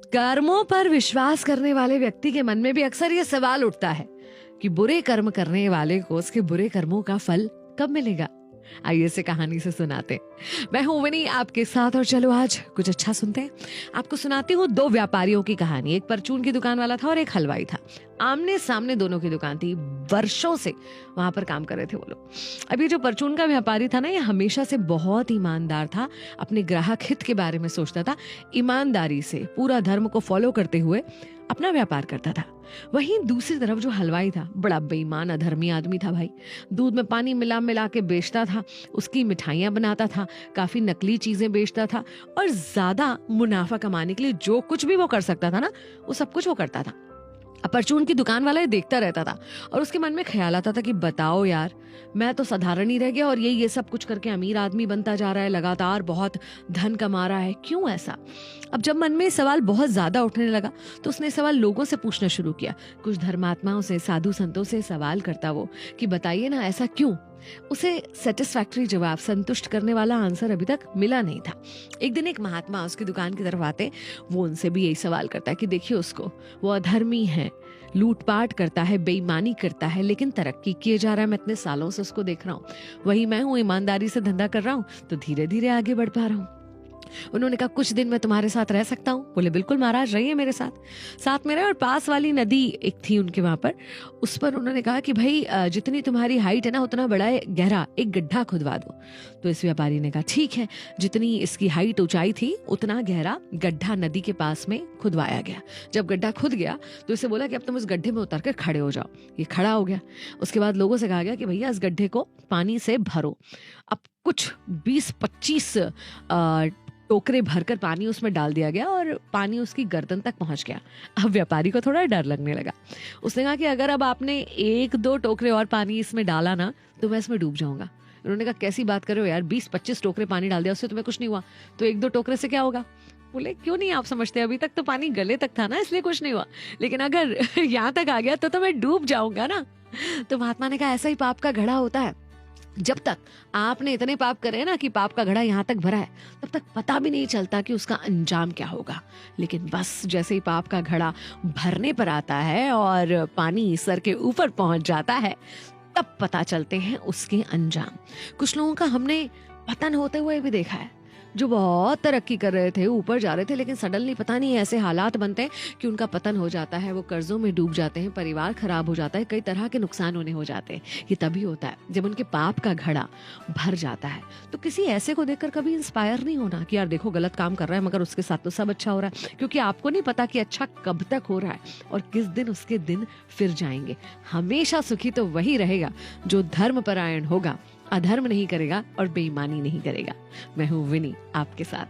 कर्मों पर विश्वास करने वाले व्यक्ति के मन में भी अक्सर ये सवाल उठता है कि बुरे कर्म करने वाले को उसके बुरे कर्मों का फल कब मिलेगा। आइए इसे कहानी से सुनाते। मैं हूं विनी आपके साथ और चलो आज कुछ अच्छा सुनते हैं। आपको सुनाती हूँ दो व्यापारियों की कहानी। एक परचून की दुकान वाला था और एक हलवाई था। आमने सामने दोनों की दुकान थी। वर्षों से वहां पर काम कर रहे थे वो लोग। अभी जो परचून का व्यापारी था ना, ये हमेशा से बहुत ईमानदार था। अपने ग्राहक हित के बारे में सोचता था। ईमानदारी से पूरा धर्म को फॉलो करते हुए अपना व्यापार करता था। वहीं दूसरी तरफ जो हलवाई था, बड़ा बेईमान अधर्मी आदमी था भाई। दूध में पानी मिला मिला के बेचता था, उसकी मिठाइयां बनाता था, काफी नकली चीजें बेचता था और ज्यादा मुनाफा कमाने के लिए जो कुछ भी वो कर सकता था ना, वो सब कुछ वो करता था। अब परचून की दुकान वाला ये देखता रहता था और उसके मन में ख्याल आता था कि बताओ यार, मैं तो साधारण ही रह गया और ये सब कुछ करके अमीर आदमी बनता जा रहा है, लगातार बहुत धन कमा रहा है, क्यों ऐसा। अब जब मन में सवाल बहुत ज्यादा उठने लगा तो उसने सवाल लोगों से पूछना शुरू किया। कुछ धर्मात्माओं से, साधु संतों से सवाल करता वो कि बताइए ना ऐसा क्यों। उसे सेटिस्फैक्टरी जवाब, संतुष्ट करने वाला आंसर अभी तक मिला नहीं था। एक दिन एक महात्मा उसकी दुकान की तरफ आते, वो उनसे भी यही सवाल करता है कि देखिए उसको, वो अधर्मी है, लूटपाट करता है, बेईमानी करता है, लेकिन तरक्की किए जा रहा है। मैं इतने सालों से उसको देख रहा हूँ। वही मैं हूँ, ईमानदारी से धंधा कर रहा हूँ तो धीरे धीरे आगे बढ़ पा रहा हूँ। उन्होंने कहा कुछ दिन मैं तुम्हारे साथ रह सकता हूँ। बोले बिल्कुल महाराज, रहिए मेरे साथ में रहे। और पास वाली नदी एक थी उनके वहां पर, उस पर उन्होंने कहा कि भाई जितनी तुम्हारी हाइट है ना, उतना बड़ा गहरा एक गड्ढा खुदवा दो। तो इस व्यापारी ने कहा ठीक है। जितनी इसकी हाइट, ऊंचाई थी, उतना गहरा गड्ढा नदी के पास में खुदवाया गया। जब गड्ढा खुद गया तो इसे बोला कि अब तुम इस गड्ढे में उतर कर खड़े हो जाओ। ये खड़ा हो गया। उसके बाद लोगों से कहा गया कि भैया इस गड्ढे को पानी से भरो। अब कुछ 20-25 टोकरे भरकर पानी उसमें डाल दिया गया और पानी उसकी गर्दन तक पहुंच गया। अब व्यापारी को थोड़ा डर लगने लगा। उसने कहा कि अगर अब आपने 1-2 टोकरे और पानी इसमें डाला ना तो मैं इसमें डूब जाऊंगा। उन्होंने कहा कैसी बात कर रहे हो यार, 20-25 टोकरे पानी डाल दिया, उससे तुम्हें कुछ नहीं हुआ, तो 1-2 टोकरे से क्या होगा। बोले क्यों नहीं आप समझते, अभी तक तो पानी गले तक था ना, इसलिए कुछ नहीं हुआ, लेकिन अगर यहाँ तक आ गया तो मैं डूब जाऊंगा ना। तो महात्मा ने कहा ऐसा ही पाप का घड़ा होता है। जब तक आपने इतने पाप करे ना कि पाप का घड़ा यहाँ तक भरा है, तब तक पता भी नहीं चलता कि उसका अंजाम क्या होगा। लेकिन बस जैसे ही पाप का घड़ा भरने पर आता है और पानी सर के ऊपर पहुंच जाता है, तब पता चलते हैं उसके अंजाम। कुछ लोगों का हमने पतन होते हुए भी देखा है, जो बहुत तरक्की कर रहे थे, ऊपर जा रहे थे, लेकिन सडनली पता नहीं ऐसे हालात बनते हैं कि उनका पतन हो जाता है। वो कर्जों में डूब जाते हैं, परिवार खराब हो जाता है, कई तरह के नुकसान उन्हें हो जाते हैं। ये तभी होता है जब उनके पाप का घड़ा भर जाता है। तो किसी ऐसे को देखकर कभी इंस्पायर नहीं होना कि यार देखो गलत काम कर रहा है मगर उसके साथ तो सब अच्छा हो रहा है, क्योंकि आपको नहीं पता कि अच्छा कब तक हो रहा है और किस दिन उसके दिन फिर जाएंगे। हमेशा सुखी तो वही रहेगा जो धर्मपरायण होगा, अधर्म नहीं करेगा और बेईमानी नहीं करेगा। मैं हूं विनी आपके साथ।